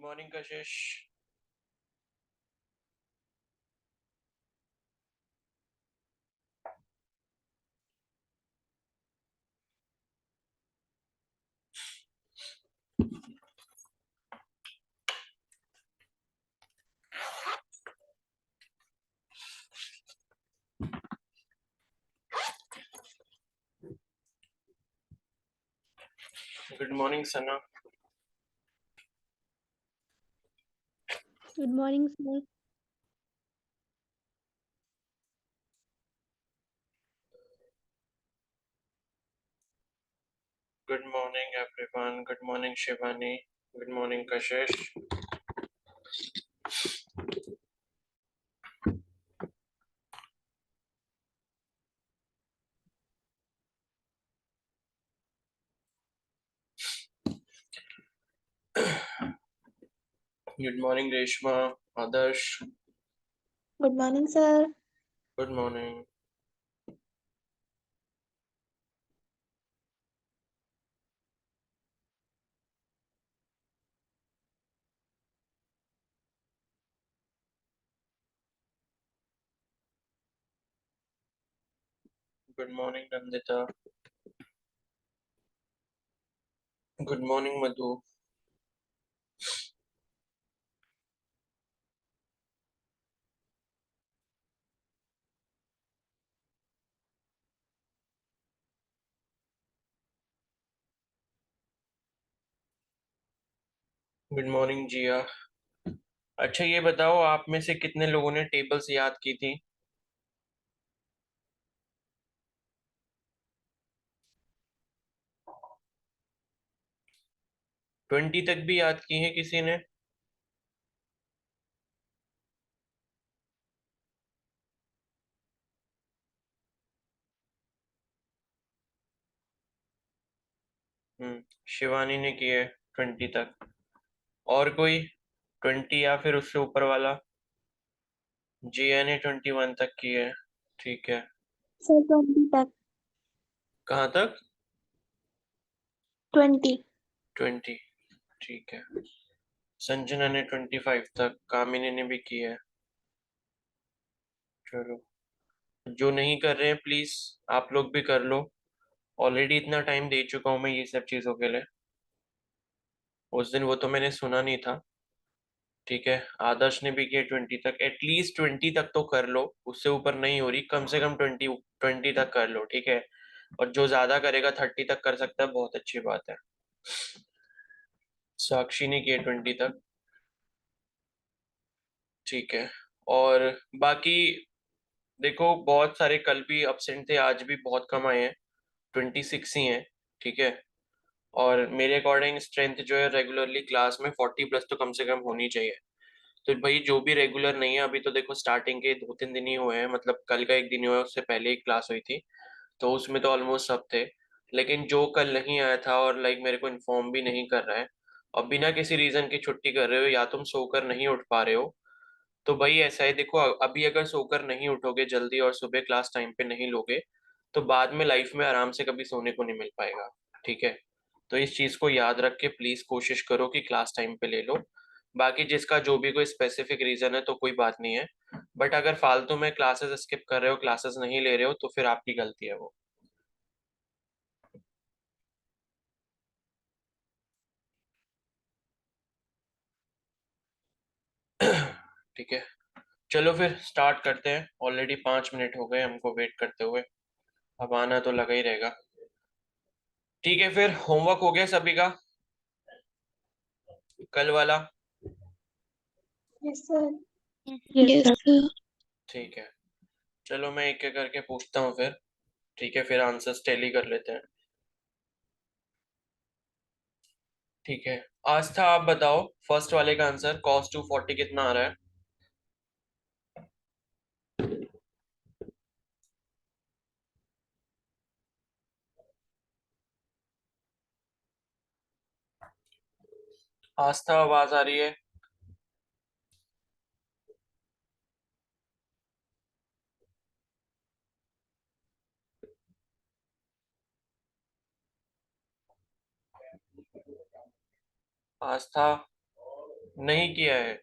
Morning Kashish. Good morning Sana. Good morning, sir. Good morning everyone. Good morning Shivani. Good morning Kashish. Good morning Reshma. Adarsh. Good morning, sir. Good morning. Good morning Nandita. Good morning Madhu. Good morning Jiya. अच्छा ये बताओ, आप में से कितने लोगों ने टेबल्स याद की थी? ट्वेंटी तक भी याद की है किसी ने? शिवानी ने की है 20 तक। और कोई 20 या फिर उससे ऊपर वाला? जिया ने 21 तक की है। ठीक है। Sir, 20 तक। कहाँ तक? 20। 20। ठीक है। संजना ने 25 तक, कामिनी ने भी की है। चलो, जो नहीं कर रहे हैं प्लीज आप लोग भी कर लो। ऑलरेडी इतना टाइम दे चुका हूँ मैं ये सब चीजों के लिए। उस दिन वो तो मैंने सुना नहीं था। ठीक है। आदर्श ने भी किया 20 तक। एटलीस्ट 20 तक तो कर लो, उससे ऊपर नहीं हो रही, कम से कम 20 तक कर लो, ठीक है। और जो ज्यादा करेगा 30 तक कर सकता है, बहुत अच्छी बात है। साक्षी ने किया 20 तक। ठीक है। और बाकी देखो, बहुत सारे कल भी अब्सेंट थे, आज भी बहुत कम आए हैं। 26 ही हैं। ठीक है। और मेरे अकॉर्डिंग स्ट्रेंथ जो है रेगुलरली क्लास में 40 प्लस तो कम से कम होनी चाहिए। तो भाई जो भी रेगुलर नहीं है, अभी तो देखो स्टार्टिंग के 2-3 दिन ही हुए हैं, मतलब कल का एक दिन हुआ है, उससे पहले एक क्लास हुई थी। तो उसमें तो ऑलमोस्ट सब थे। लेकिन जो कल नहीं आया था और लाइक मेरे को इन्फॉर्म भी नहीं कर रहा है, और बिना किसी रीजन की छुट्टी कर रहे हो, या तुम सोकर नहीं उठ पा रहे हो, तो भाई ऐसा है, देखो अभी अगर सोकर नहीं उठोगे जल्दी और सुबह क्लास टाइम पे नहीं लोगे, तो बाद में लाइफ में आराम से कभी सोने को नहीं मिल पाएगा। ठीक है। तो इस चीज को याद रख के प्लीज कोशिश करो कि क्लास टाइम पे ले लो। बाकी जिसका जो भी कोई स्पेसिफिक रीजन है तो कोई बात नहीं है। बट अगर फालतू में क्लासेस स्किप कर रहे हो, क्लासेस नहीं ले रहे हो, तो फिर आपकी गलती है वो। ठीक है। चलो फिर स्टार्ट करते हैं, ऑलरेडी 5 मिनट हो गए हमको वेट करते हुए। अब आना तो लगा ही रहेगा। ठीक है, फिर होमवर्क हो गया सभी का, कल वाला? Yes, sir. Yes, sir. ठीक है। चलो मैं एक एक करके पूछता हूँ फिर। ठीक है, फिर आंसर्स टैली कर लेते हैं। ठीक है। आस्था आप बताओ, फर्स्ट वाले का आंसर cos 240 कितना आ रहा है? आस्था आवाज आ रही है? आस्था? नहीं किया है।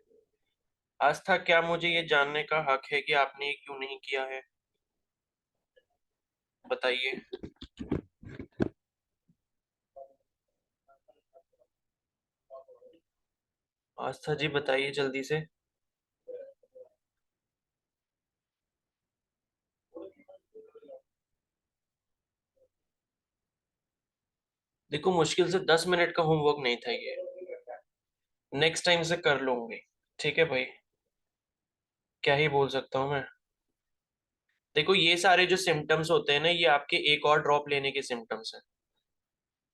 आस्था, क्या मुझे ये जानने का हक है कि आपने ये क्यों नहीं किया है? बताइए। आस्था जी बताइए जल्दी से। देखो, मुश्किल से 10 मिनट का होमवर्क नहीं था ये। नेक्स्ट टाइम से कर लूंगी। ठीक है भाई, क्या ही बोल सकता हूँ मैं। देखो, ये सारे जो सिम्टम्स होते हैं ना, ये आपके एक और ड्रॉप लेने के सिम्टम्स हैं।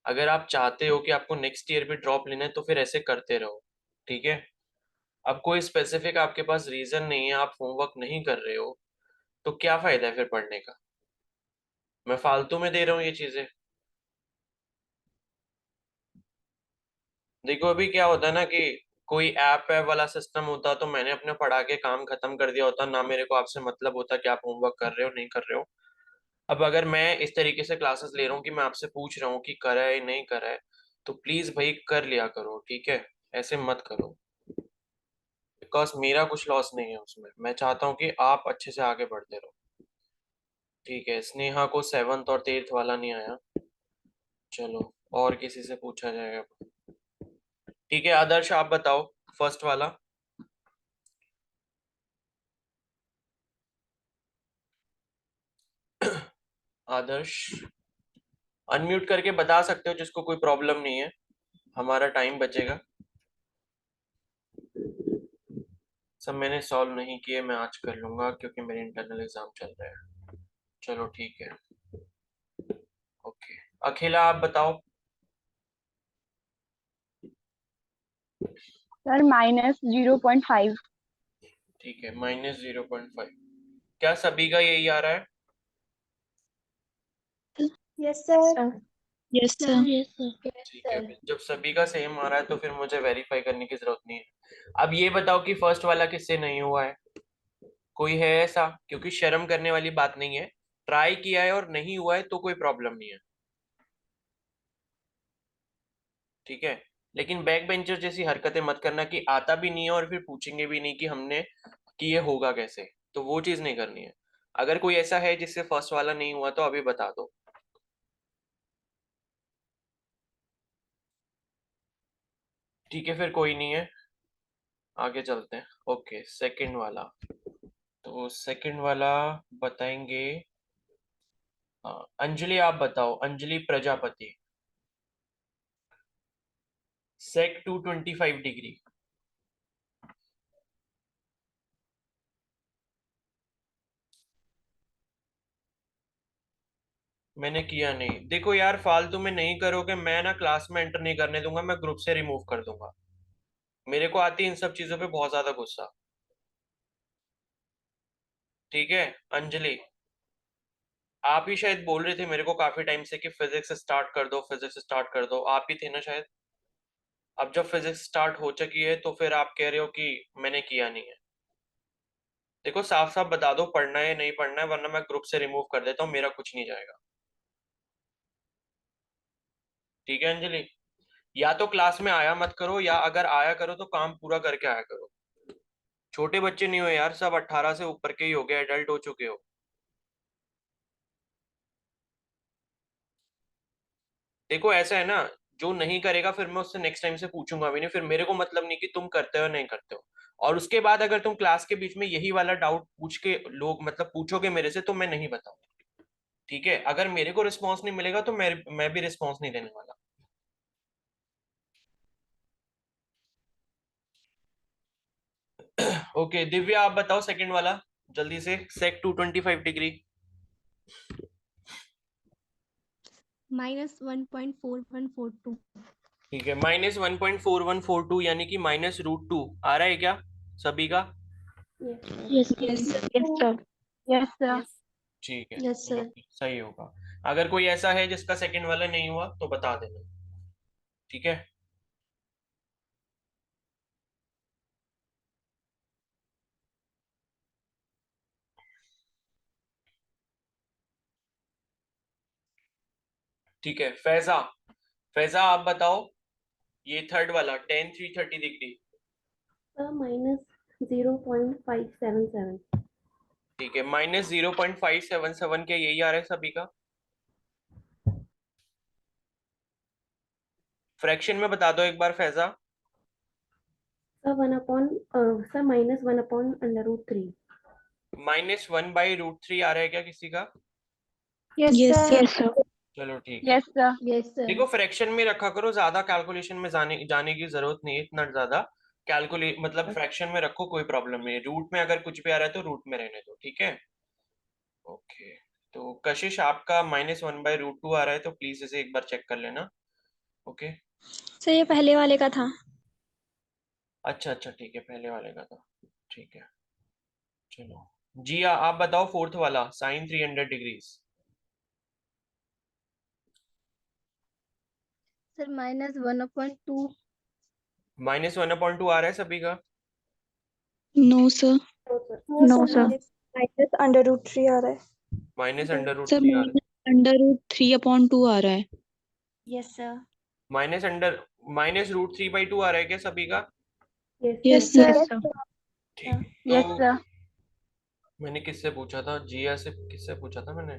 अगर आप चाहते हो कि आपको नेक्स्ट ईयर भी ड्रॉप लेना है तो फिर ऐसे करते रहो। ठीक है। अब कोई स्पेसिफिक आपके पास रीजन नहीं है, आप होमवर्क नहीं कर रहे हो, तो क्या फायदा है फिर पढ़ने का? मैं फालतू में दे रहा हूँ ये चीजें। देखो, अभी क्या होता है ना कि कोई ऐप है वाला सिस्टम होता तो मैंने अपने पढ़ा के काम खत्म कर दिया होता ना, मेरे को आपसे मतलब होता कि आप होमवर्क कर रहे हो नहीं कर रहे हो। अब अगर मैं इस तरीके से क्लासेस ले रहा हूँ कि मैं आपसे पूछ रहा हूँ कि करा है नहीं करा है, तो प्लीज भाई कर लिया करो, ठीक है? ऐसे मत करो। बिकॉज मेरा कुछ लॉस नहीं है उसमें, मैं चाहता हूँ कि आप अच्छे से आगे बढ़ते रहो। ठीक है, स्नेहा को 7th और 8th वाला नहीं आया। चलो, और किसी से पूछा जाएगा। ठीक है, आदर्श आप बताओ, फर्स्ट वाला। आदर्श, अनम्यूट करके बता सकते हो जिसको कोई प्रॉब्लम नहीं है, हमारा टाइम बचेगा। सब मैंने सॉल्व नहीं किए, मैं आज कर लूंगा क्योंकि मेरे इंटरनल एग्जाम चल रहे हैं। चलो ठीक है। ओके, अखिला आप बताओ। सर -0.5। ठीक है, -0.5। क्या सभी का यही आ रहा है? Yes sir. Yes, sir. Yes, sir. ठीक है, जब सभी का सेम आ रहा है तो फिर मुझे वेरीफाई करने की जरूरत नहीं है। अब ये बताओ कि फर्स्ट वाला किससे नहीं हुआ है? कोई है ऐसा? क्योंकि शर्म करने वाली बात नहीं है। ट्राई किया है और नहीं हुआ है तो कोई प्रॉब्लम नहीं है। ठीक है। लेकिन बैक बेंचर जैसी हरकतें मत करना कि आता भी नहीं है और फिर पूछेंगे भी नहीं कि हमने कि ये होगा कैसे। तो वो चीज नहीं करनी है। अगर कोई ऐसा है जिससे फर्स्ट वाला नहीं हुआ तो अभी बता दो। ठीक है, फिर कोई नहीं है, आगे चलते हैं। ओके, सेकंड वाला। तो सेकंड वाला बताएंगे। अंजलि आप बताओ, अंजलि प्रजापति। सेक 225 डिग्री। मैंने किया नहीं। देखो यार, फालतू में नहीं करोगे, मैं ना क्लास में एंटर नहीं करने दूंगा, मैं ग्रुप से रिमूव कर दूंगा। मेरे को आती है इन सब चीजों पे बहुत ज्यादा गुस्सा। ठीक है। अंजलि, आप ही शायद बोल रहे थे मेरे को काफी टाइम से कि फिजिक्स स्टार्ट कर दो, फिजिक्स स्टार्ट कर दो, आप ही थे ना शायद? अब जब फिजिक्स स्टार्ट हो चुकी है तो फिर आप कह रहे हो कि मैंने किया नहीं है। देखो, साफ साफ बता दो पढ़ना है नहीं पढ़ना है, वरना मैं ग्रुप से रिमूव कर देता हूँ, मेरा कुछ नहीं जाएगा। ठीक है अंजलि, या तो क्लास में आया मत करो, या अगर आया करो तो काम पूरा करके आया करो। छोटे बच्चे नहीं हो यार, सब 18 से ऊपर के ही हो गए, एडल्ट हो चुके हो। देखो ऐसा है ना, जो नहीं करेगा फिर मैं उससे नेक्स्ट टाइम से पूछूंगा भी नहीं, फिर मेरे को मतलब नहीं कि तुम करते हो नहीं करते हो। और उसके बाद अगर तुम क्लास के बीच में यही वाला डाउट पूछ के लोग मतलब पूछोगे मेरे से तो मैं नहीं बताऊंगा। ठीक है, अगर मेरे को रिस्पॉन्स नहीं मिलेगा तो मैं भी रिस्पॉन्स नहीं देने वाला। ओके दिव्या आप बताओ सेकंड वाला, जल्दी से। सेक 225 डिग्री। -1.4142। ठीक है, -1.4142 यानी कि -√2 आ रहा है क्या सभी का? Yes, sir. Yes yes sir. Sir. Yes sir. ठीक है, यस चलो सर। सही होगा। अगर कोई ऐसा है जिसका सेकंड वाला नहीं हुआ तो बता देना। ठीक है। ठीक है, फैजा। फैजा आप बताओ, ये थर्ड वाला 10 330 डिग्री। -0.577। ठीक है, -0.577 के यही आ रहा है सभी का। फ्रैक्शन में बता दो एक बार फैजा। सर -1/√3। -1/√3 आ रहा है क्या किसी का? Yes, Yes, sir. sir. चलो ठीक है। Yes, sir. Yes sir. देखो फ्रैक्शन में रखा करो, ज्यादा कैलकुलेशन में जाने की जरूरत नहीं है, इतना ज्यादा कैलकुलेट मतलब फ्रैक्शन में रखो, कोई प्रॉब्लम नहीं है। रूट में अगर कुछ भी आ रहा है तो रूट में रहने दो, ठीक है। ओके, तो कशिश आपका -1/√2 आ रहा है, तो प्लीज इसे एक बार चेक कर लेना। ओके, सर ये पहले वाले का था। अच्छा अच्छा ठीक है, पहले वाले का था, ठीक है। चलो जी, आप बताओ फोर्थ वाला साइन 300 डिग्रीज। सर -1/2। -1/2 आ रहा है सभी का? No sir. No, sir. Minus √3 आ रहा है। -√3 सर आ रहा है। -√3/2 आ रहा है। Yes sir. -√3/2 आ रहा है क्या सभी का? Yes sir. Sir. Yes, sir. ठीक, Yes, तो sir. मैंने किससे पूछा था, जिया से किससे पूछा था मैंने?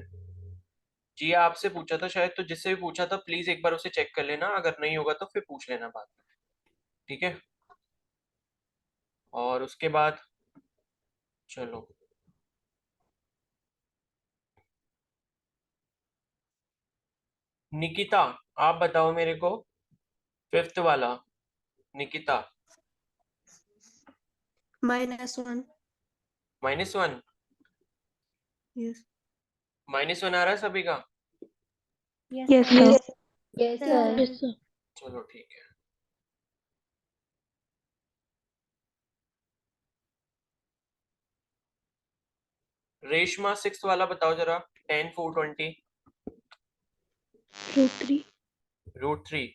जिया आपसे पूछा था शायद, तो जिससे भी पूछा था प्लीज एक बार उसे चेक कर लेना, अगर नहीं होगा तो फिर पूछ लेना बाद में, ठीक है। और उसके बाद चलो निकिता, आप बताओ मेरे को फिफ्थ वाला, निकिता। -1। -1? यस। -1 आ रहा है सभी का? Yes, sir. Yes sir. Yes sir. चलो ठीक है। रेशमा सिक्स वाला बताओ जरा, tan 420 √3। √3।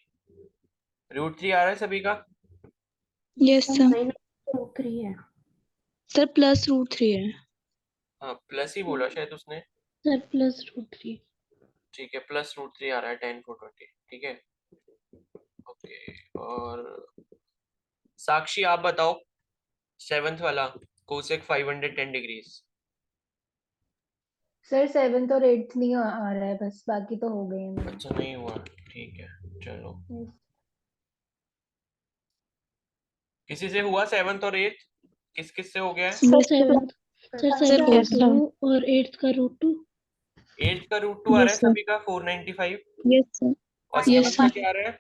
√3 आ रहा है सभी का? Yes sir. -√3 है। सर +√3 है। हाँ प्लस ही बोला शायद उसने। सर +√3। ठीक है, +√3 आ रहा है tan 420, ठीक है। ओके, और साक्षी आप बताओ सेवंथ वाला कोसेक 510 डिग्रीज। सर 7th और 8th नहीं आ रहा है, बस बाकी तो हो गए हैं मेरे। अच्छा नहीं हुआ, ठीक है। चलो Yes. किसी से हुआ सेवंथ और एट्थ? किस किस से हो गया है? Sir 7th। Sir Sir, yes, sir. √2 और 8th का √2। एट्थ का √2 आ रहा है यस सर। सभी का 495, यस सर। और यस सेवंथ का सर। क्या आ रहा है?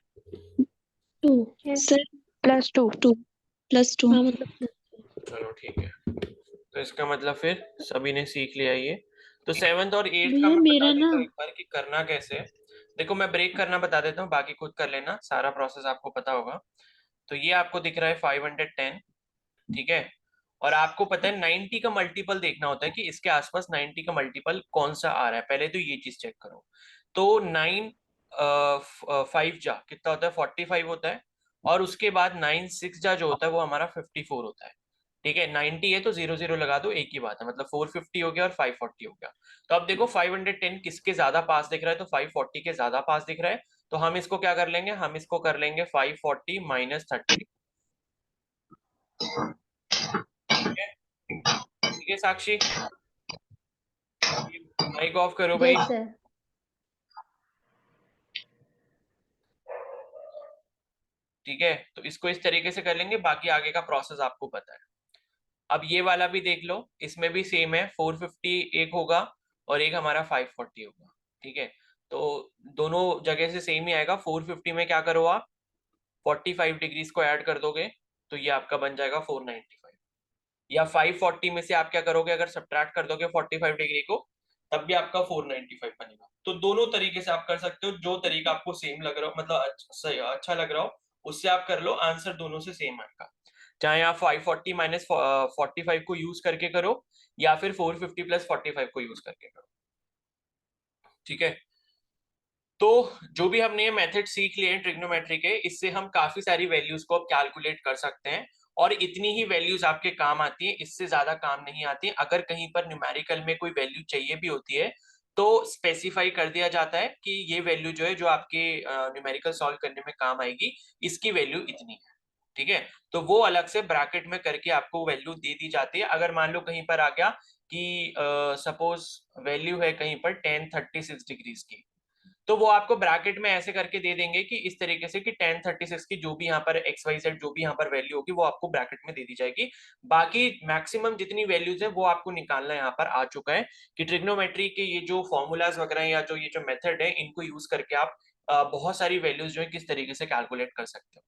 2। सर +2. 2 +2। हाँ मतलब चलो ठीक है, तो इसका मतलब फिर सभी ने सीख लिया ये। तो सेवंथ और एट्थ का भैया मैं बता मेरा देता ना हूँ एक बार कि करना कैसे है। देखो मैं ब्रेक करना बता देता हूँ, बाकी खुद कर लेना, सारा प्रोसेस आपको पता होगा। तो ये आपको दिख रहा है 510, ठीक है। और आपको पता है 90 का मल्टीपल देखना होता है कि इसके आसपास 90 का मल्टीपल कौन सा आ रहा है, पहले तो ये चीज चेक करो। तो 9 5 जा कितना होता है, 45 होता है। और उसके बाद 9 6 जा जो होता है वो हमारा 54 होता है, ठीक है। 90 है तो 0 0 लगा दो, एक ही बात है, मतलब 450 हो गया और 540 हो गया। तो अब देखो 510 किसके ज्यादा पास दिख रहा है, तो 540 के ज्यादा पास दिख रहा है। तो हम इसको क्या कर लेंगे, हम इसको कर लेंगे 540 -30, ठीक है साक्षी। माइक ऑफ करो भाई। Yes sir. ठीक है, तो इसको इस तरीके से कर लेंगे, बाकी आगे का प्रोसेस आपको पता है। अब ये वाला भी देख लो, इसमें भी सेम है, 450 एक होगा और एक हमारा 540 होगा, ठीक है। तो दोनों जगह से सेम ही आएगा। 450 में क्या करो आप, 45 डिग्रीज को ऐड कर दोगे तो ये आपका बन जाएगा 495। या 540 में से आप क्या करोगे, अगर सब्ट्रैक्ट कर दोगे 45 डिग्री को, तब भी आपका 495 बनेगा। तो दोनों तरीके से आप कर सकते हो, जो तरीका आपको सेम लग रहा हो, मतलब अच्छा लग रहा हो, उससे आप कर लो, आंसर दोनों से सेम आएगा। चाहे आप 540 -45 को यूज करके करो, या फिर 450 + 45 को यूज करके करो, ठीक है। तो जो भी हमने ये मेथड सीख लिए ट्रिग्नोमेट्री के, इससे हम काफी सारी वैल्यूज को अब कैलकुलेट कर सकते हैं, और इतनी ही वैल्यूज आपके काम आती है, इससे ज्यादा काम नहीं आती। अगर कहीं पर न्यूमेरिकल में कोई वैल्यू चाहिए भी होती है तो स्पेसिफाई कर दिया जाता है कि ये वैल्यू जो है, जो आपके न्यूमेरिकल सॉल्व करने में काम आएगी, इसकी वैल्यू इतनी है, ठीक है, तो वो अलग से ब्रैकेट में करके आपको वैल्यू दे दी जाती है। अगर मान लो कहीं पर आ गया कि सपोज वैल्यू है कहीं पर 1036 डिग्रीज की, तो वो आपको ब्रैकेट में ऐसे करके दे देंगे कि इस तरीके से कि 1036 की जो भी यहाँ पर XYZ जो भी यहाँ पर वैल्यू होगी वो आपको ब्रैकेट में दे दी जाएगी। बाकी मैक्सिमम जितनी वैल्यूज है वो आपको निकालना यहाँ पर आ चुका है कि ट्रिग्नोमेट्री के ये जो फॉर्मूलाज वगैरह या जो ये जो मेथड है इनको यूज करके आप बहुत सारी वैल्यूज जो है किस तरीके से कैलकुलेट कर सकते हो।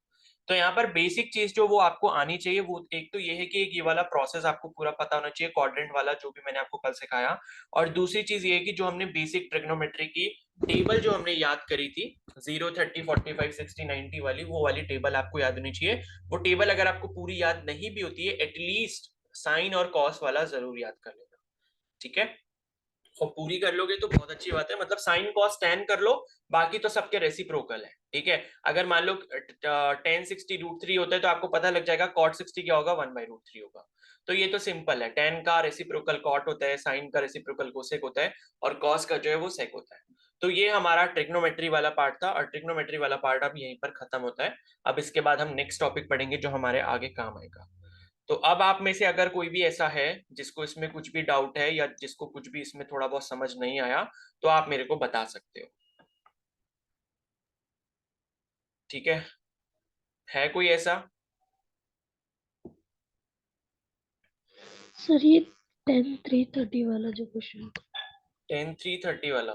तो यहाँ पर बेसिक चीज जो वो आपको आनी चाहिए वो एक तो ये है कि एक ये वाला प्रोसेस आपको पूरा पता होना चाहिए, क्वाड्रेंट वाला जो भी मैंने आपको कल सिखाया। और दूसरी चीज ये है कि जो हमने बेसिक ट्रिग्नोमेट्री की टेबल जो हमने याद करी थी 0, 30, 45, 60, 90 वाली, वो वाली टेबल आपको याद होनी चाहिए। वो टेबल अगर आपको पूरी याद नहीं भी होती है एटलीस्ट साइन और कॉस वाला जरूर याद कर लेना, ठीक है। और पूरी कर लोगे तो बहुत अच्छी बात है, मतलब साइन कॉस टेन कर लो, बाकी तो सबके रेसिप्रोकल है, ठीक है। अगर मान लो 1060√3 होता है तो आपको पता लग जाएगा cot 60 क्या होगा, 1/√3 होगा। तो ये तो सिंपल है, टेन का रेसिप्रोकल कॉट होता है, साइन का रेसिप्रोकल कोसेक होता है, और कॉस का जो है वो सेक होता है। तो ये हमारा ट्रिग्नोमेट्री वाला पार्ट था, और ट्रिग्नोमेट्री वाला पार्ट अब यहीं पर खत्म होता है। अब इसके बाद हम नेक्स्ट टॉपिक पढ़ेंगे जो हमारे आगे काम आएगा। तो अब आप में से अगर कोई भी ऐसा है जिसको इसमें कुछ भी डाउट है या जिसको कुछ भी इसमें थोड़ा बहुत समझ नहीं आया तो आप मेरे को बता सकते हो, ठीक है कोई ऐसा? सर ये 10 3 30 वाला जो क्वेश्चन 10 3 30 वाला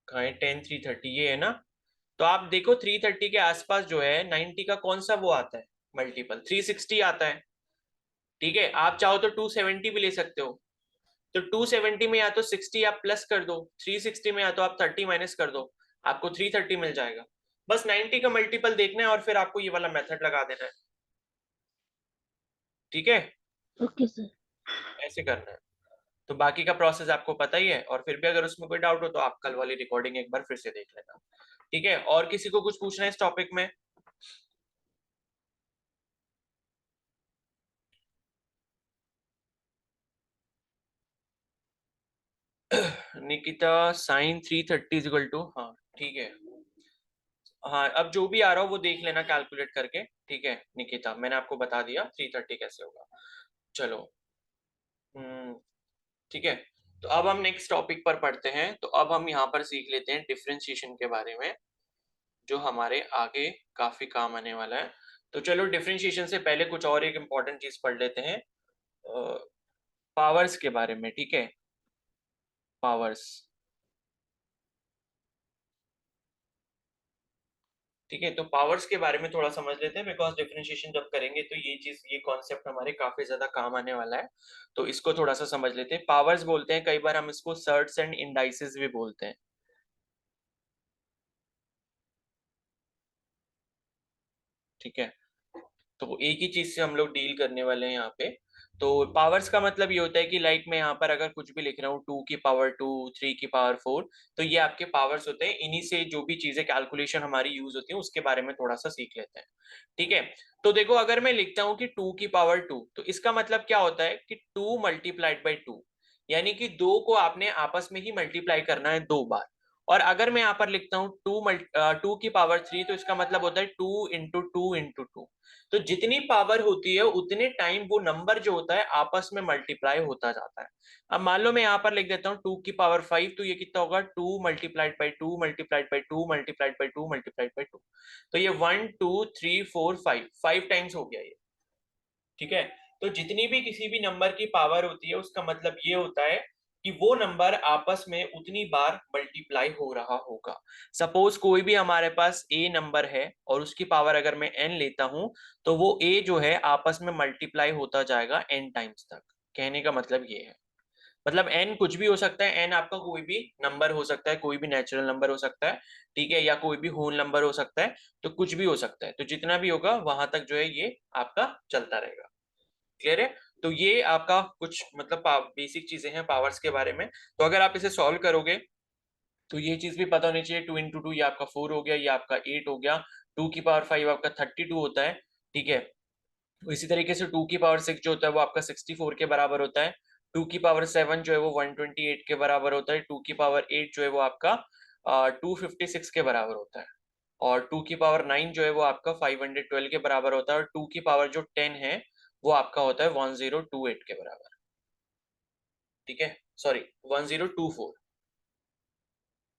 कहाँ है? 10 3 30 ये है ना। तो आप देखो 330 के आसपास जो है 90 का कौन सा वो आता है मल्टीपल, 360 आता है, ठीक है। आप चाहो तो 270 भी ले सकते हो, तो 270 में या तो 60 आप प्लस कर दो, 360 में या तो आप 30 माइनस कर दो, आपको 330 मिल जाएगा। बस 90 का मल्टीपल देखना है और फिर आपको ये वाला मेथड लगा देना है, ठीक है। Okay sir. ऐसे करना है। तो बाकी का प्रोसेस आपको पता ही है, और फिर भी अगर उसमें कोई डाउट हो तो आप कल वाली रिकॉर्डिंग एक बार फिर से देख लेना, ठीक है। और किसी को कुछ पूछना है इस टॉपिक में? निकिता साइन 330 इक्वल टू, हाँ ठीक है। हाँ अब जो भी आ रहा हो वो देख लेना कैलकुलेट करके, ठीक है निकिता, मैंने आपको बता दिया 330 कैसे होगा। चलो ठीक है। तो अब हम नेक्स्ट टॉपिक पर पढ़ते हैं। तो अब हम यहाँ पर सीख लेते हैं डिफरेंशिएशन के बारे में, जो हमारे आगे काफी काम आने वाला है। तो चलो डिफरेंशिएशन से पहले कुछ और एक इम्पॉर्टेंट चीज पढ़ लेते हैं, पावर्स के बारे में, ठीक है। पावर्स, ठीक है। तो पावर्स के बारे में थोड़ा समझ लेते हैं, बिकॉज डिफरेंशिएशन जब करेंगे तो ये चीज, ये कॉन्सेप्ट हमारे काफी ज्यादा काम आने वाला है। तो इसको थोड़ा सा समझ लेते हैं। पावर्स बोलते हैं, कई बार हम इसको सर्ट्स एंड इंडाइसेस भी बोलते हैं, ठीक है। तो एक ही चीज से हम लोग डील करने वाले हैं यहाँ पे। तो पावर्स का मतलब ये होता है कि लाइक मैं यहाँ पर अगर कुछ भी लिख रहा हूँ 2 की पावर 2, 3 की पावर 4, तो ये आपके पावर्स होते हैं। इन्हीं से जो भी चीजें कैलकुलेशन हमारी यूज होती है उसके बारे में थोड़ा सा सीख लेते हैं, ठीक है। तो देखो अगर मैं लिखता हूँ कि 2 की पावर 2, तो इसका मतलब क्या होता है कि 2 × 2, यानी कि 2 को आपने आपस में ही मल्टीप्लाई करना है 2 बार। और अगर मैं यहाँ पर लिखता हूँ 2 की पावर 3, तो इसका मतलब होता है 2 × 2 × 2। तो जितनी पावर होती है उतने टाइम वो नंबर जो होता है आपस में मल्टीप्लाई होता जाता है। अब मान लो मैं यहाँ पर लिख देता हूँ 2 की पावर 5, तो ये कितना होगा 2 × 2 × 2 × 2 × 2 तो ये 1 2 3 4 5 5 टाइम्स हो गया ये, ठीक है। तो जितनी भी किसी भी नंबर की पावर होती है उसका मतलब ये होता है कि वो नंबर आपस में उतनी बार मल्टीप्लाई हो रहा होगा। सपोज कोई भी हमारे पास ए नंबर है और उसकी पावर अगर मैं एन लेता हूं, तो वो ए जो है आपस में मल्टीप्लाई होता जाएगा एन टाइम्स तक। कहने का मतलब ये है, मतलब एन कुछ भी हो सकता है, एन आपका कोई भी नंबर हो सकता है, कोई भी नेचुरल नंबर हो सकता है, ठीक है, या कोई भी होल नंबर हो सकता है, तो कुछ भी हो सकता है। तो जितना भी होगा वहां तक जो है ये आपका चलता रहेगा, क्लियर है। तो ये आपका कुछ मतलब बेसिक चीजें हैं पावर्स के बारे में। तो अगर आप इसे सॉल्व करोगे तो ये चीज भी पता होनी चाहिए, 2 × 2 ये आपका 4 हो गया, ये आपका 8 हो गया, 2 की पावर 5 आपका 32 होता है, ठीक है। इसी तरीके से 2 की पावर 6 जो होता है वो आपका 64 के बराबर होता है, 2 की पावर 7 जो है वो 128 के बराबर होता है, 2 की पावर 8 जो है वो आपका 256 के बराबर होता है, और 2 की पावर 9 जो है वो आपका 512 के बराबर होता है, और 2 की पावर जो 10 है वो आपका होता है 1028 के बराबर। ठीक है, सॉरी 1024,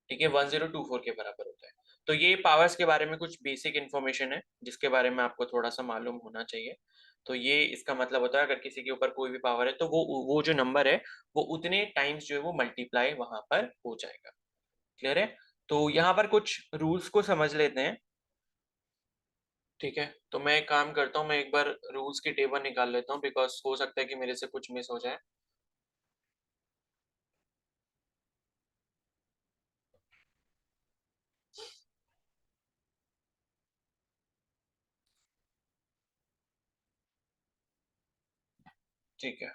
ठीक है 1024 के बराबर होता है। तो ये पावर्स के बारे में कुछ बेसिक इंफॉर्मेशन है जिसके बारे में आपको थोड़ा सा मालूम होना चाहिए। तो ये इसका मतलब होता है अगर किसी के ऊपर कोई भी पावर है तो वो जो नंबर है वो उतने टाइम्स जो है वो मल्टीप्लाई वहां पर हो जाएगा। क्लियर है? तो यहाँ पर कुछ रूल्स को समझ लेते हैं। ठीक है, तो मैं एक काम करता हूँ, मैं एक बार रूल्स की टेबल निकाल लेता हूँ, बिकॉज हो सकता है कि मेरे से कुछ मिस हो जाए। ठीक है,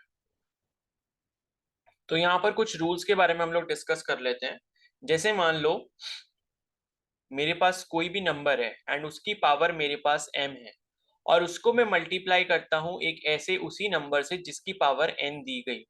तो यहाँ पर कुछ रूल्स के बारे में हम लोग डिस्कस कर लेते हैं। जैसे मान लो मेरे पास कोई भी नंबर है एंड उसकी पावर मेरे पास m है, और उसको मैं मल्टीप्लाई करता हूं एक ऐसे उसी नंबर से जिसकी पावर n दी गई हो।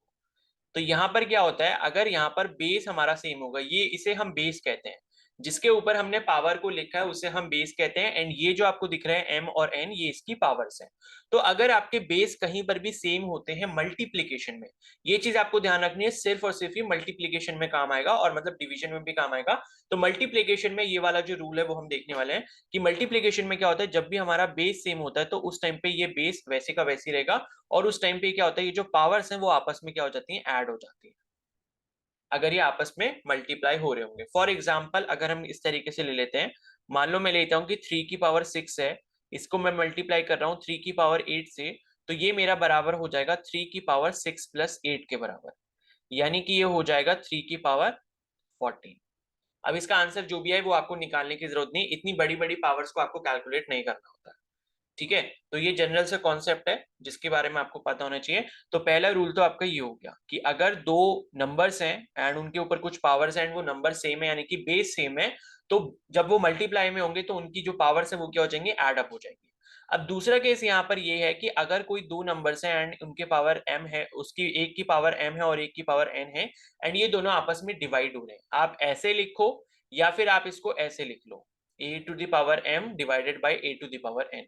तो यहाँ पर क्या होता है, अगर यहाँ पर बेस हमारा सेम होगा, ये इसे हम बेस कहते हैं, जिसके ऊपर हमने पावर को लिखा है उसे हम बेस कहते हैं, एंड ये जो आपको दिख रहे हैं m और n ये इसकी पावर्स हैं। तो अगर आपके बेस कहीं पर भी सेम होते हैं मल्टीप्लीकेशन में, ये चीज आपको ध्यान रखनी है, सिर्फ और सिर्फ ये मल्टीप्लीकेशन में काम आएगा और मतलब डिवीजन में भी काम आएगा। तो मल्टीप्लीकेशन में ये वाला जो रूल है वो हम देखने वाले हैं कि मल्टीप्लीकेशन में क्या होता है, जब भी हमारा बेस सेम होता है तो उस टाइम पे ये बेस वैसे का वैसे ही रहेगा, और उस टाइम पे क्या होता है, ये जो पावर्स हैं वो आपस में क्या हो जाती हैं, ऐड हो जाती हैं, अगर ये आपस में मल्टीप्लाई हो रहे होंगे। फॉर एग्जाम्पल अगर हम इस तरीके से ले लेते हैं, मान लो मैं लेता हूं कि 3 की पावर 6 है, इसको मैं मल्टीप्लाई कर रहा हूं 3 की पावर 8 से, तो ये मेरा बराबर हो जाएगा 3 की पावर 6 प्लस 8 के बराबर, यानी कि ये हो जाएगा 3 की पावर 14। अब इसका आंसर जो भी है वो आपको निकालने की जरूरत नहीं, इतनी बड़ी बड़ी पावर्स को आपको कैलकुलेट नहीं करना होता है। ठीक है, तो ये जनरल से कॉन्सेप्ट है जिसके बारे में आपको पता होना चाहिए। तो पहला रूल तो आपका ये हो गया कि अगर दो नंबर्स हैं एंड उनके ऊपर कुछ पावर्स हैं एंड वो नंबर सेम है यानी कि बेस सेम है, तो जब वो मल्टीप्लाई में होंगे तो उनकी जो पावर्स है वो क्या हो जाएंगे, ऐड अप हो जाएंगे। अब दूसरा केस यहाँ पर ये है कि अगर कोई दो नंबर्स हैं एंड उनके पावर m है, उसकी एक की पावर m है और एक की पावर n है, एंड ये दोनों आपस में डिवाइड हो रहे हैं, आप ऐसे लिखो या फिर आप इसको ऐसे लिख लो, a to the power m divided by a to the power n।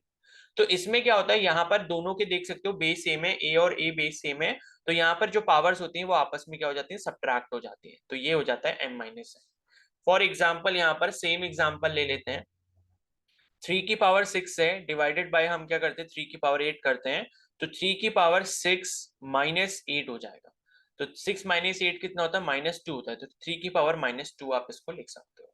तो इसमें क्या होता है, यहाँ पर दोनों के देख सकते हो बेस सेम है, ए और ए बेस सेम है, तो यहाँ पर जो पावर्स होती हैं वो आपस में क्या हो जाती है, सब्ट्रैक्ट हो जाती है, तो ये हो जाता है m minus n। For example यहाँ पर सेम एग्जाम्पल ले लेते हैं, 3 की पावर 6 है डिवाइडेड बाय हम क्या करते हैं 3 की पावर 8 करते हैं, तो 3 की पावर 6 माइनस 8 हो जाएगा। तो 6 माइनस 8 कितना होता है, -2 होता है, तो 3 की पावर -2 आप इसको लिख सकते हो।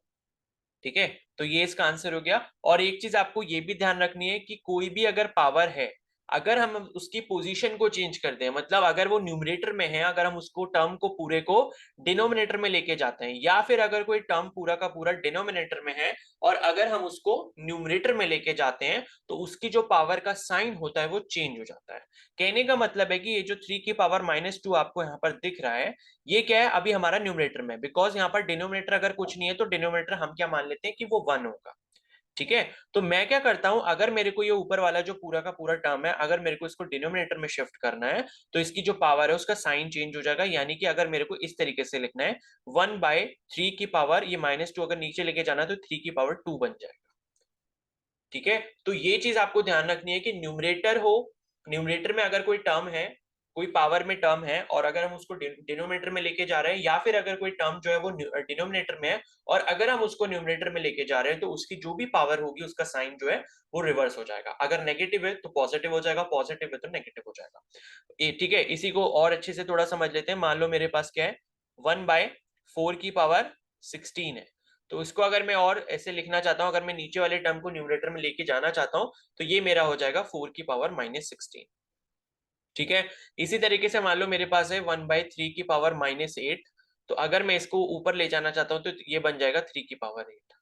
ठीक है, तो ये इसका आंसर हो गया। और एक चीज आपको ये भी ध्यान रखनी है कि कोई भी अगर पावर है, अगर हम उसकी पोजीशन को चेंज कर दें, मतलब अगर वो न्यूमरेटर में है, अगर हम उसको टर्म को पूरे को डिनोमिनेटर में लेके जाते हैं, या फिर अगर कोई टर्म पूरा का पूरा डिनोमिनेटर में है और अगर हम उसको न्यूमरेटर में लेके जाते हैं, तो उसकी जो पावर का साइन होता है वो चेंज हो जाता है। कहने का मतलब है कि ये जो 3 की पावर -2 आपको यहाँ पर दिख रहा है, ये क्या है, अभी हमारा न्यूमरेटर में, बिकॉज यहाँ पर डिनोमिनेटर अगर कुछ नहीं है तो डिनोमिनेटर हम क्या मान लेते हैं कि वो 1 होगा। ठीक है, तो मैं क्या करता हूं, अगर मेरे को ये ऊपर वाला जो पूरा का पूरा टर्म है, अगर मेरे को इसको डिनोमिनेटर में शिफ्ट करना है, तो इसकी जो पावर है उसका साइन चेंज हो जाएगा, यानी कि अगर मेरे को इस तरीके से लिखना है 1/3 की पावर ये -2 अगर नीचे लेके जाना है तो 3 की पावर 2 बन जाएगा। ठीक है, तो ये चीज आपको ध्यान रखनी है कि न्यूमरेटर हो, न्यूमरेटर में अगर कोई टर्म है, कोई पावर में टर्म है, और अगर हम उसको डिनोमिनेटर में लेके जा रहे हैं, या फिर अगर कोई टर्म जो है वो डिनोमिनेटर में है और अगर हम उसको न्यूमरेटर में लेके जा रहे हैं, तो उसकी जो भी पावर होगी उसका साइन जो है वो रिवर्स हो जाएगा। अगर नेगेटिव है तो पॉजिटिव हो जाएगा, पॉजिटिव है तो नेगेटिव हो जाएगा। ठीक है, इसी को और अच्छे से थोड़ा समझ लेते हैं। मान लो मेरे पास क्या है, 1/4 की पावर 16 है, तो इसको अगर मैं और ऐसे लिखना चाहता हूं, अगर मैं नीचे वाले टर्म को न्यूमरेटर में लेके जाना चाहता हूं, तो ये मेरा हो जाएगा 4 की पावर -16। ठीक है, इसी तरीके से मान लो मेरे पास है 1/3 की पावर -8, तो अगर मैं इसको ऊपर ले जाना चाहता हूं तो ये बन जाएगा 3 की पावर 8।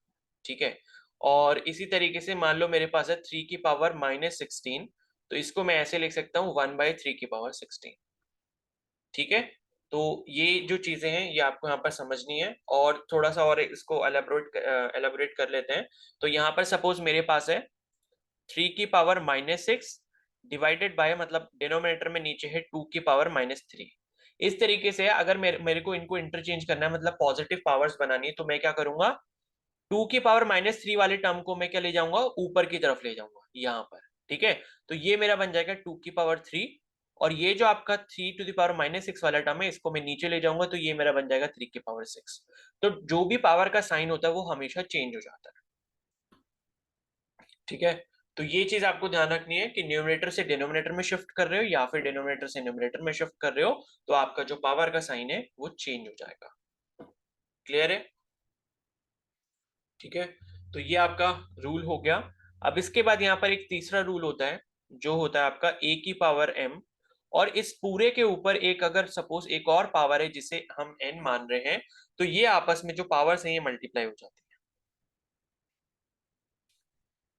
ठीक है, और इसी तरीके से मान लो मेरे पास है 3 की पावर -16, तो इसको मैं ऐसे लिख सकता हूँ 1/3 की पावर 16। ठीक है, तो ये जो चीजें हैं ये आपको यहाँ पर समझनी है, और थोड़ा सा और इसको एलेबोरेट कर लेते हैं। तो यहाँ पर सपोज मेरे पास है 3 की पावर -6 डिवाइडेड बाय, मतलब डिनोमिनेटर में नीचे है 2 की पावर -3। इस तरीके से अगर मेरे को इनको इंटरचेंज करना है, मतलब पॉजिटिव पावर्स बनानी है, तो मैं क्या करूंगा, 2 की पावर -3 वाले टर्म को मैं क्या ले जाऊंगा, ऊपर की तरफ ले जाऊंगा यहाँ पर, ठीक है। तो ये मेरा बन जाएगा 2 की पावर 3, और ये जो आपका 3 टू द पावर -6 वाला टर्म है, इसको मैं नीचे ले जाऊंगा, तो ये मेरा बन जाएगा 3 की पावर 6। तो जो भी पावर का साइन होता है वो हमेशा चेंज हो जाता है, ठीक है। तो ये चीज आपको ध्यान रखनी है कि न्यूमरेटर से डिनोमिनेटर में शिफ्ट कर रहे हो या फिर डिनोमिनेटर से न्यूमरेटर में शिफ्ट कर रहे हो, तो आपका जो पावर का साइन है वो चेंज हो जाएगा। क्लियर है? ठीक है, तो ये आपका रूल हो गया। अब इसके बाद यहाँ पर एक तीसरा रूल होता है, जो होता है आपका a की पावर m, और इस पूरे के ऊपर एक अगर सपोज एक और पावर है जिसे हम n मान रहे हैं, तो ये आपस में जो पावर्स हैं ये मल्टीप्लाई हो जाती है,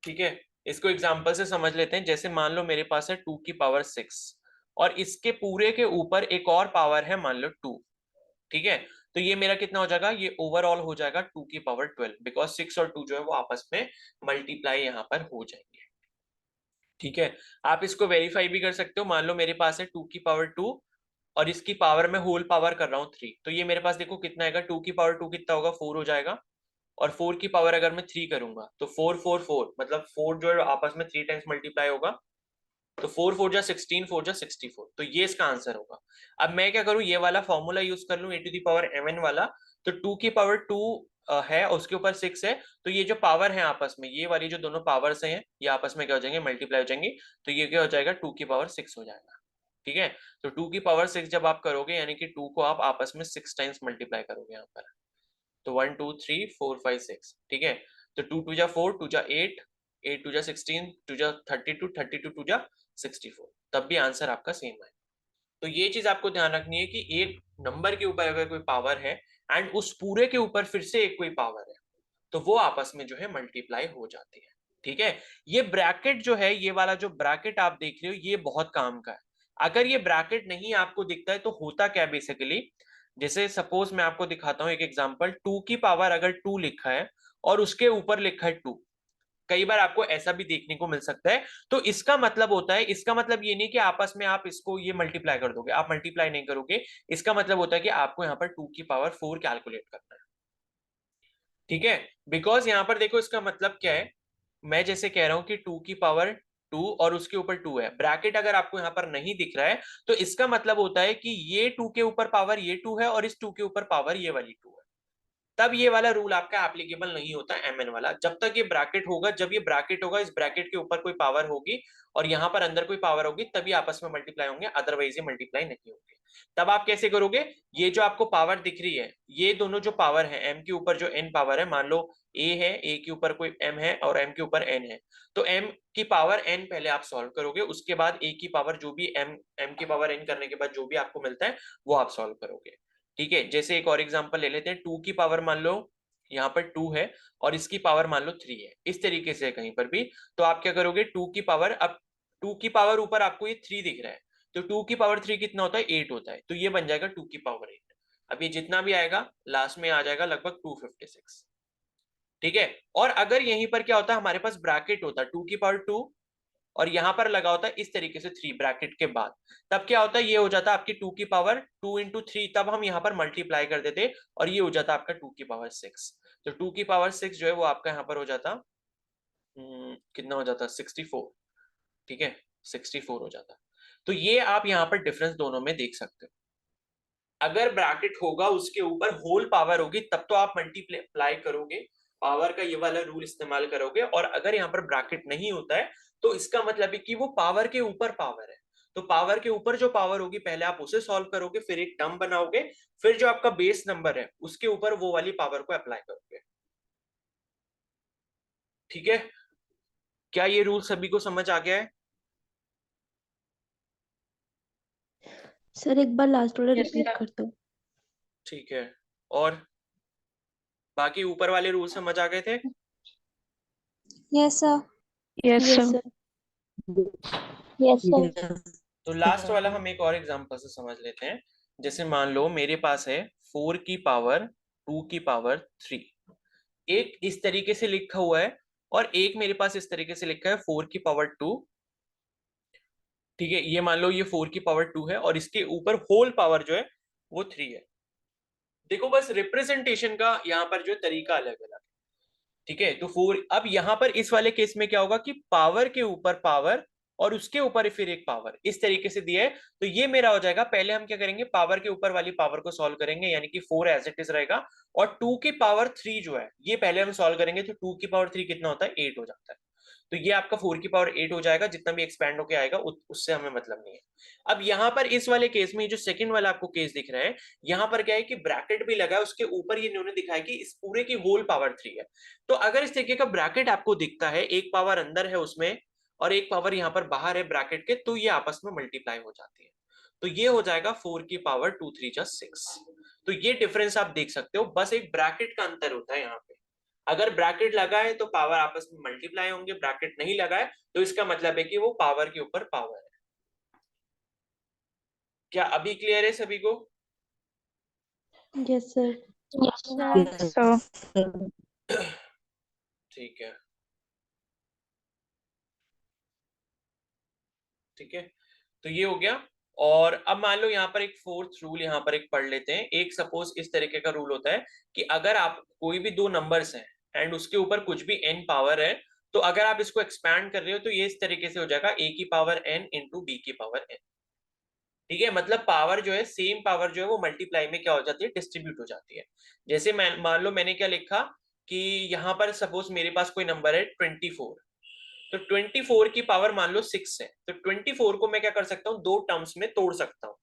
ठीक है। इसको एग्जांपल से समझ लेते हैं। जैसे मान लो मेरे पास है 2 की पावर 6 और इसके पूरे के ऊपर एक और पावर है मान लो 2, ठीक है। तो ये मेरा कितना हो जाएगा, ये ओवरऑल हो जाएगा 2 की पावर 12, बिकॉज 6 और 2 जो है वो आपस में मल्टीप्लाई यहाँ पर हो जाएंगे, ठीक है। आप इसको वेरीफाई भी कर सकते हो। मान लो मेरे पास है 2 की पावर 2 और इसकी पावर में होल पावर कर रहा हूँ 3, तो ये मेरे पास देखो कितना आएगा, 2 की पावर 2 कितना होगा, 4 हो जाएगा। और 4 की पावर अगर मैं 3 करूंगा तो 4 4 4, मतलब 4 जो है आपस में 3 टाइम्स मल्टीप्लाई होगा, तो 4 4 जा 16, 4 जा 64, तो ये इसका आंसर होगा। अब मैं क्या करूं, ये वाला फॉर्मूला यूज कर लूं, a to the power mn वाला। तो 2 की पावर 2 है और उसके ऊपर 6 है, तो ये जो पावर है आपस में, ये वाली जो दोनों पावर्स हैं ये आपस में क्या हो जाएंगे, मल्टीप्लाई हो जाएंगे। तो ये क्या हो जाएगा, 2 की पावर 6 हो जाएगा, ठीक है। तो 2 की पावर 6 जब आप करोगे, यानी कि 2 को आप आपस में 6 टाइम्स मल्टीप्लाई करोगे यहाँ पर, तो 1 2 3 4 5 6, ठीक है। तो 2 2 जा 4, 2 जा 8, 8 2 जा 16, 2 जा 32, 32 2 जा 64, तब भी आंसर आपका सेम है। तो ये चीज आपको ध्यान रखनी है कि एक नंबर के ऊपर अगर कोई पावर है एंड उस पूरे के ऊपर फिर से एक कोई पावर है, तो वो आपस में जो है मल्टीप्लाई हो जाती है, ठीक है। ये ब्रैकेट जो है, ये वाला जो ब्रैकेट आप देख रहे हो, ये बहुत काम का है। अगर ये ब्रैकेट नहीं आपको दिखता है तो होता क्या बेसिकली, जैसे सपोज मैं आपको दिखाता हूं एक एग्जांपल। 2 की पावर अगर 2 लिखा है और उसके ऊपर लिखा है 2, कई बार आपको ऐसा भी देखने को मिल सकता है। तो इसका मतलब होता है, इसका मतलब ये नहीं कि आपस में आप इसको ये मल्टीप्लाई कर दोगे, आप मल्टीप्लाई नहीं करोगे। इसका मतलब होता है कि आपको यहाँ पर 2 की पावर 4 कैलकुलेट करना है, ठीक है। बिकॉज यहाँ पर देखो इसका मतलब क्या है, मैं जैसे कह रहा हूं कि 2 की पावर 2 और उसके ऊपर 2 है, ब्रैकेट अगर आपको यहाँ पर नहीं दिख रहा है तो इसका मतलब होता है कि ये 2 के ऊपर पावर ये 2 है और इस 2 के ऊपर पावर ये वाली 2 है, तब ये वाला रूल आपका एप्लीकेबल नहीं होता mn वाला। जब तक ये ब्रैकेट होगा, जब ये ब्रैकेट होगा, इस ब्रैकेट के ऊपर कोई पावर होगी और यहाँ पर अंदर कोई पावर होगी, तभी आपस में मल्टीप्लाई होंगे, अदरवाइज ये मल्टीप्लाई नहीं होंगे। तब आप कैसे करोगे, ये जो आपको पावर दिख रही है, ये दोनों जो पावर है, m के ऊपर जो n पावर है, मान लो a है, a के ऊपर कोई m है और m के ऊपर n है, तो m की पावर n पहले आप सॉल्व करोगे, उसके बाद a की पावर जो भी m की पावर n करने के बाद जो भी आपको मिलता है वो आप सॉल्व करोगे, ठीक है। जैसे एक और एग्जांपल ले लेते हैं, 2 की पावर मान लो यहाँ पर 2 है और इसकी पावर मान लो 3 है, इस तरीके से कहीं पर भी। तो आप क्या करोगे, 2 की पावर, अब 2 की पावर ऊपर आपको ये 3 दिख रहा है, तो 2 की पावर 3 कितना होता है, 8 होता है, तो ये बन जाएगा 2 की पावर 8। अब ये जितना भी आएगा लास्ट में आ जाएगा लगभग 256, ठीक है। और अगर यहीं पर क्या होता है, हमारे पास ब्रैकेट होता है 2 की पावर 2 और यहां पर लगा होता है इस तरीके से 3 ब्रैकेट के बाद, तब क्या होता है, ये हो जाता है आपकी 2 की पावर 2 इंटू 3, तब हम यहाँ पर मल्टीप्लाई कर देते और ये हो जाता आपका 2 की पावर 6। तो 2 की पावर 6 जो है वो आपका यहाँ पर हो जाता कितना हो जाता, 64, ठीक है, 64 हो जाता। तो ये आप यहाँ पर डिफरेंस दोनों में देख सकते हो। अगर ब्रैकेट होगा उसके ऊपर होल पावर होगी तब तो आप मल्टीप्लाई करोगे, पावर का ये वाला रूल इस्तेमाल करोगे। और अगर यहाँ पर ब्रैकेट नहीं होता है तो इसका मतलब है कि वो पावर के ऊपर पावर है, तो पावर के ऊपर जो पावर होगी पहले आप उसे सॉल्व करोगे, फिर एक टर्म बनाओगे, फिर जो आपका बेस नंबर है उसके ऊपर वो वाली पावर को अप्लाई करोगे, ठीक है। क्या ये रूल सभी को समझ आ गया है? सर एक बार लास्ट वाला Yes, रिपीट sir. कर दो। ठीक है, और बाकी ऊपर वाले रूल समझ आ गए थे? Yes, sir. Yes, Yes, sir. sir. Yes, sir. तो लास्ट वाला हम एक और एग्जांपल से समझ लेते हैं। जैसे मान लो मेरे पास है 4 की पावर 2 की पावर 3, एक इस तरीके से लिखा हुआ है और एक मेरे पास इस तरीके से लिखा है 4 की पावर 2, ठीक है। ये मान लो ये 4 की पावर 2 है और इसके ऊपर होल पावर जो है वो 3 है। देखो बस रिप्रेजेंटेशन का यहाँ पर जो तरीका अलग अलग है। ठीक है, तो 4, अब यहां पर इस वाले केस में क्या होगा कि पावर के ऊपर पावर और उसके ऊपर फिर एक पावर, इस तरीके से दिया है। तो ये मेरा हो जाएगा, पहले हम क्या करेंगे, पावर के ऊपर वाली पावर को सॉल्व करेंगे, यानी कि 4 एज इट इज रहेगा, और 2 की पावर 3 जो है ये पहले हम सॉल्व करेंगे। तो 2 की पावर 3 कितना होता है, 8 हो जाता है। तो ये आपका 4 की पावर 8 हो जाएगा, जितना भी एक्सपैंड होके आएगा उससे हमें मतलब नहीं है। अब यहाँ पर इस वाले केस में जो सेकंड वाला आपको केस दिख रहा है, यहाँ पर क्या है कि ब्रैकेट भी लगा है, उसके ऊपर ये इन्होंने दिखाया कि इस पूरे की होल पावर 3 है। तो अगर इस तरीके का ब्रैकेट आपको दिखता है, एक पावर अंदर है उसमें और एक पावर यहाँ पर बाहर है ब्रैकेट के, तो ये आपस में मल्टीप्लाई हो जाती है। तो ये हो जाएगा 4 की पावर 2 3 जा 6। तो ये डिफरेंस आप देख सकते हो, बस एक ब्रैकेट का अंतर होता है यहाँ पे। अगर ब्रैकेट लगा है तो पावर आपस में मल्टीप्लाई होंगे, ब्रैकेट नहीं लगा है तो इसका मतलब है कि वो पावर के ऊपर पावर है। क्या अभी क्लियर है सभी को? Yes, sir. Yes, sir. ठीक है, ठीक है, तो ये हो गया। और अब मान लो यहाँ पर एक फोर्थ रूल यहाँ पर एक पढ़ लेते हैं। एक सपोज इस तरीके का रूल होता है कि अगर आप कोई भी दो नंबर्स हैं एंड उसके ऊपर कुछ भी n पावर है, तो अगर आप इसको एक्सपैंड कर रहे हो तो ये इस तरीके से हो जाएगा a की पावर n इंटू b की पावर n। ठीक है, मतलब पावर जो है, सेम पावर जो है वो मल्टीप्लाई में क्या हो जाती है, डिस्ट्रीब्यूट हो जाती है। जैसे मान लो मैंने क्या लिखा कि यहाँ पर सपोज मेरे पास कोई नंबर है 24, तो 24 की पावर मान लो 6 है, तो 24 को मैं क्या कर सकता हूँ, दो टर्म्स में तोड़ सकता हूँ।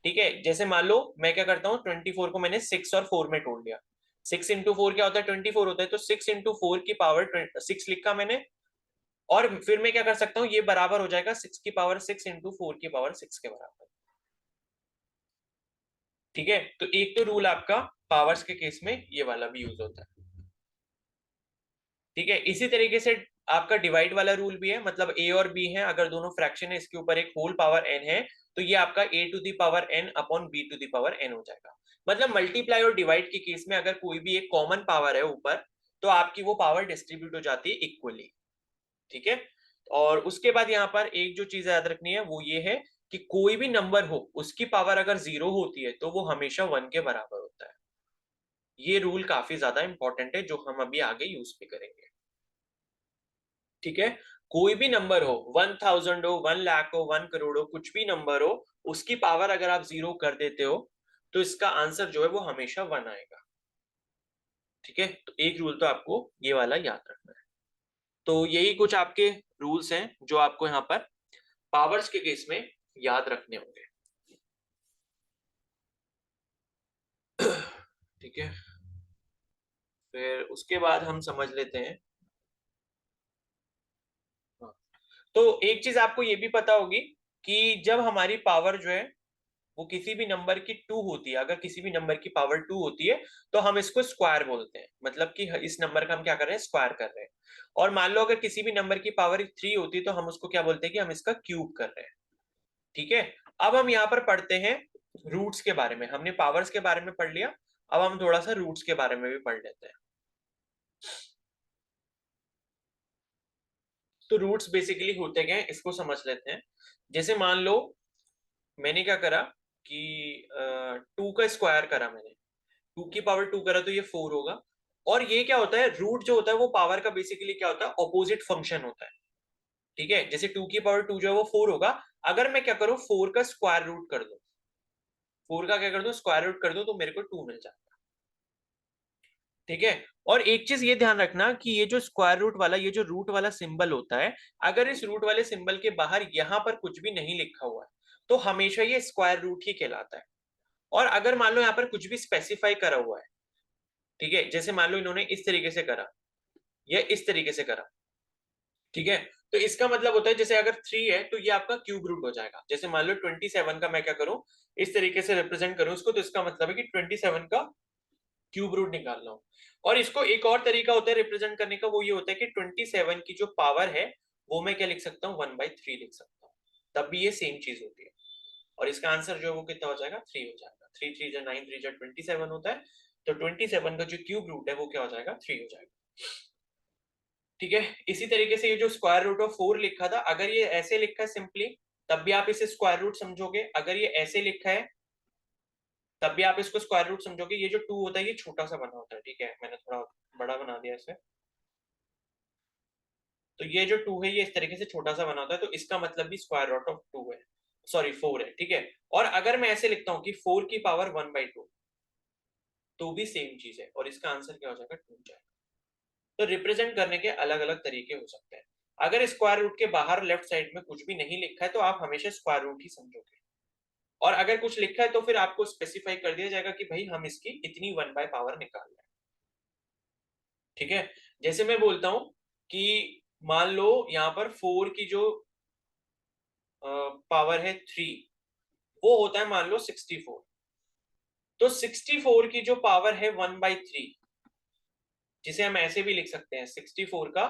ठीक है, जैसे मान लो मैं क्या करता हूँ, 24 को मैंने 6 और 4 में तोड़ लिया। 6 इंटू 4 क्या होता है, 24 होता है, तो 6 इंटू 4 की पावर 6 लिखा मैंने, और फिर मैं क्या कर सकता हूँ, ये बराबर हो जाएगा 6 की पावर 6 इंटू 4 की पावर 6 के बराबर। ठीक है, तो एक तो रूल आपका पावर्स के केस में ये वाला भी यूज होता है। ठीक है, इसी तरीके से आपका डिवाइड वाला रूल भी है, मतलब a और b है, अगर दोनों फ्रैक्शन है, इसके ऊपर एक होल पावर n है, तो ये आपका a to the power n upon b to the power n हो जाएगा। मतलब मल्टीप्लाई और डिवाइड के केस में अगर कोई भी एक कॉमन पावर है ऊपर, तो आपकी वो पावर डिस्ट्रीब्यूट हो जाती है इक्वली। ठीक है, और उसके बाद यहाँ पर एक जो चीज याद रखनी है वो ये है कि कोई भी नंबर हो उसकी पावर अगर 0 होती है तो वो हमेशा 1 के बराबर होता है। ये रूल काफी ज्यादा इंपॉर्टेंट है, जो हम अभी आगे यूज भी करेंगे। ठीक है, कोई भी नंबर हो, 1000 हो, 1 लाख हो, 1 करोड़ हो, कुछ भी नंबर हो, उसकी पावर अगर आप 0 कर देते हो तो इसका आंसर जो है वो हमेशा 1 आएगा। ठीक है, तो एक रूल तो आपको ये वाला याद रखना है। तो यही कुछ आपके रूल्स हैं जो आपको यहाँ पर पावर्स के केस में याद रखने होंगे। ठीक है, फिर उसके बाद हम समझ लेते हैं। हाँ, तो एक चीज आपको ये भी पता होगी कि जब हमारी पावर जो है वो किसी भी नंबर की 2 होती है, अगर किसी भी नंबर की पावर 2 होती है तो हम इसको स्क्वायर बोलते हैं, मतलब कि इस नंबर का हम क्या कर रहे हैं, स्क्वायर कर रहे हैं। और मान लो अगर किसी भी नंबर की पावर 3 होती है तो हम उसको क्या बोलते हैं कि हम इसका क्यूब कर रहे हैं। ठीक है, अब हम यहाँ पर पढ़ते हैं रूट्स के बारे में। हमने पावर्स के बारे में पढ़ लिया, अब हम थोड़ा सा रूट्स के बारे में भी पढ़ लेते हैं। तो रूट्स बेसिकली होते क्या हैं इसको समझ लेते हैं। जैसे मान लो मैंने क्या करा कि 2 का स्क्वायर करा मैंने, 2 की पावर 2 करा तो ये 4 होगा। और ये क्या होता है, रूट जो होता है वो पावर का बेसिकली क्या होता है, ऑपोजिट फंक्शन होता है। ठीक है, जैसे 2 की पावर 2 जो है वो 4 होगा, अगर मैं क्या करूं 4 का स्क्वायर रूट कर दूं, 4 का क्या कर दूं, स्क्वायर रूट कर दूं, तो मेरे को 2 मिल जाएगा। ठीक है, और एक चीज ये ध्यान रखना कि ये जो स्क्वायर रूट वाला, ये जो रूट वाला सिंबल होता है, अगर इस रूट वाले सिंबल के बाहर यहां पर कुछ भी नहीं लिखा हुआ है तो हमेशा ये स्क्वायर रूट ही कहलाता है। और अगर मान लो यहाँ पर कुछ भी स्पेसिफाई करा हुआ है, ठीक है, जैसे मान लो इन्होंने इस तरीके से करा या इस तरीके से करा, ठीक है, तो इसका मतलब होता है जैसे अगर 3 है तो ये आपका क्यूब रूट हो जाएगा। जैसे मान लो 27 का मैं क्या करूं, इस तरीके से रिप्रेजेंट करूं उसको, तो इसका मतलब है कि 27 का क्यूब रूट निकालना हो। और इसको एक और तरीका होता है रिप्रेजेंट करने का, वो ये होता है कि 27 की जो पावर है वो मैं क्या लिख सकता हूँ, 1/3 लिख सकता हूँ, तब भी ये सेम चीज होती है। और इसका आंसर जो है वो कितना हो जाएगा, 3 हो जाएगा। 3 3 जा 9, 3 जा 27 होता है, तो 27 का जो क्यूब रूट है वो क्या हो जाएगा, 3 हो जाएगा। ठीक है, इसी तरीके से ये जो स्क्वायर रूट ऑफ 4 लिखा था, अगर ये ऐसे लिखा है सिंपली तब भी आप इसे स्क्वायर रूट समझोगे, अगर ये ऐसे लिखा है तब भी आप इसको स्क्वायर रूट समझोगे। ये जो 2 होता है ये छोटा सा बना होता है, ठीक है, मैंने थोड़ा बड़ा बना दिया इसे, तो ये जो 2 है ये इस तरीके से छोटा सा बना होता है, तो इसका मतलब भी स्क्वायर रूट ऑफ 2 है, सॉरी 4 है, ठीक है। और अगर मैं ऐसे लिखता हूँ कि 4 की पावर 1/2, तो भी सेम चीज है, और इसका आंसर क्या हो जाएगा, 2 जाएगा। तो रिप्रेजेंट करने के अलग अलग तरीके हो सकते हैं। अगर स्क्वायर रूट के बाहर लेफ्ट साइड में कुछ भी नहीं लिखा है तो आप हमेशा स्क्वायर रूट ही समझोगे, और अगर कुछ लिखा है तो फिर आपको स्पेसिफाई कर दिया जाएगा कि भाई हम इसकी इतनी 1/पावर निकाल रहे हैं, ठीक है। जैसे मैं बोलता हूं कि मान लो यहाँ पर 4 की जो पावर है 3, वो होता है मान लो 64, तो 64 की जो पावर है 1/3, जिसे हम ऐसे भी लिख सकते हैं 64 का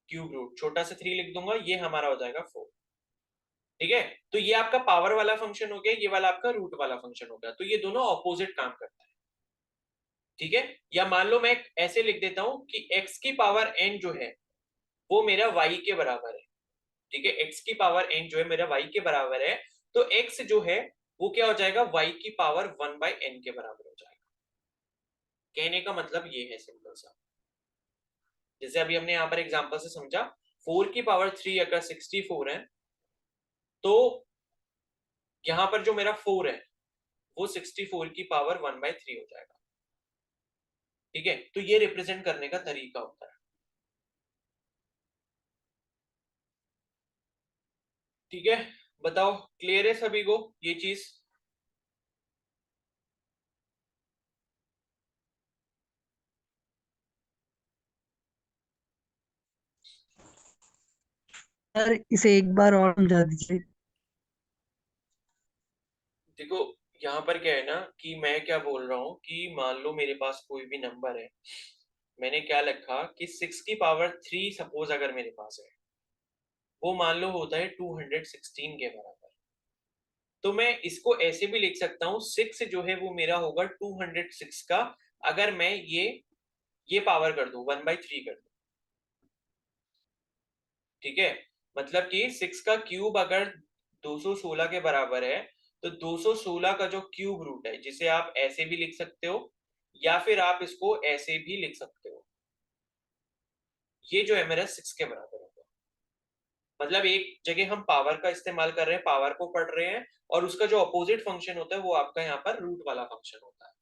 क्यूब रूट, छोटा सा 3 लिख दूंगा, ये हमारा हो जाएगा 4, ठीक है। तो ये आपका पावर वाला फंक्शन हो गया, ये वाला आपका रूट वाला फंक्शन हो गया, तो ये दोनों ऑपोजिट काम करता है, ठीक है। या मान लो मैं ऐसे लिख देता हूं कि x की पावर n जो है वो मेरा y के बराबर है, ठीक है। x की पावर n जो है मेरा y के बराबर है, तो x जो है वो क्या हो जाएगा, y की पावर 1/n के बराबर हो जाएगा। कहने का मतलब ये है सिंपल सा, जैसे अभी हमने यहाँ पर एग्जांपल से समझा, 4 की पावर 3 अगर 64 है, तो यहाँ पर जो मेरा 4 है वो 64 की पावर 1/3 हो जाएगा, ठीक है। तो ये रिप्रेजेंट करने का तरीका होता है, ठीक है। बताओ क्लियर है सभी को ये चीज? सर इसे एक बार और समझा दीजिए। देखो यहाँ पर क्या है ना कि मैं क्या बोल रहा हूँ कि मान लो मेरे पास कोई भी नंबर है, मैंने क्या लिखा कि 6 की पावर 3 सपोज अगर मेरे पास है, वो मान लो होता है 216 के बराबर, तो मैं इसको ऐसे भी लिख सकता हूँ 6 जो है वो मेरा होगा 206 का, अगर मैं ये पावर कर दूं 1/3 कर दूं, ठीक है। मतलब कि 6 का क्यूब अगर 216 के बराबर है, तो 216 का जो क्यूब रूट है, जिसे आप ऐसे भी लिख सकते हो या फिर आप इसको ऐसे भी लिख सकते हो, ये जो है मेरा 6 के बराबर होगा। मतलब एक जगह हम पावर का इस्तेमाल कर रहे हैं, पावर को पढ़ रहे हैं, और उसका जो अपोजिट फंक्शन होता है वो आपका यहाँ पर रूट वाला फंक्शन होता है,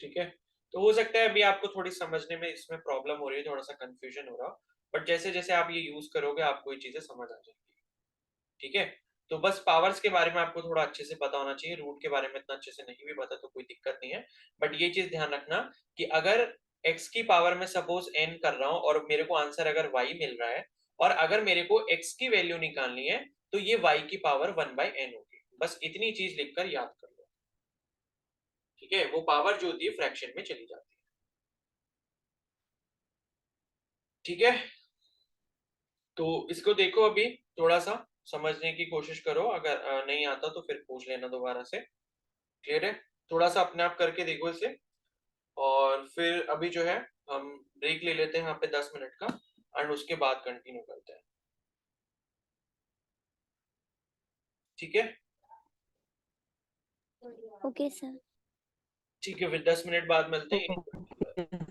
ठीक है। तो हो सकता है अभी आपको थोड़ी समझने में इसमें प्रॉब्लम हो रही है, थोड़ा सा कंफ्यूजन हो रहा, बट जैसे जैसे आप ये यूज करोगे आपको ये चीजें समझ आ जाएंगी, ठीक है। तो बस पावर्स के बारे में आपको थोड़ा अच्छे से पता होना चाहिए, रूट के बारे में इतना अच्छे से नहीं भी पता तो कोई दिक्कत नहीं है, बट ये चीज ध्यान रखना कि अगर x की पावर में सपोज n कर रहा हूं और मेरे को आंसर अगर y मिल रहा है, और अगर मेरे को x की वैल्यू निकालनी है तो ये y की पावर 1/n होगी, बस इतनी चीज लिखकर याद कर लो, ठीक है। वो पावर जो होती है फ्रैक्शन में चली जाती है, ठीक है। तो इसको देखो अभी थोड़ा सा समझने की कोशिश करो, अगर नहीं आता तो फिर पूछ लेना दोबारा से, क्लियर है। थोड़ा सा अपने आप करके देखो इसे, और फिर अभी जो है हम ब्रेक ले लेते हैं यहाँ पे 10 मिनट का, एंड उसके बाद कंटिन्यू करते हैं, ठीक है। Okay sir. ठीक है, फिर 10 मिनट बाद मिलते हैं।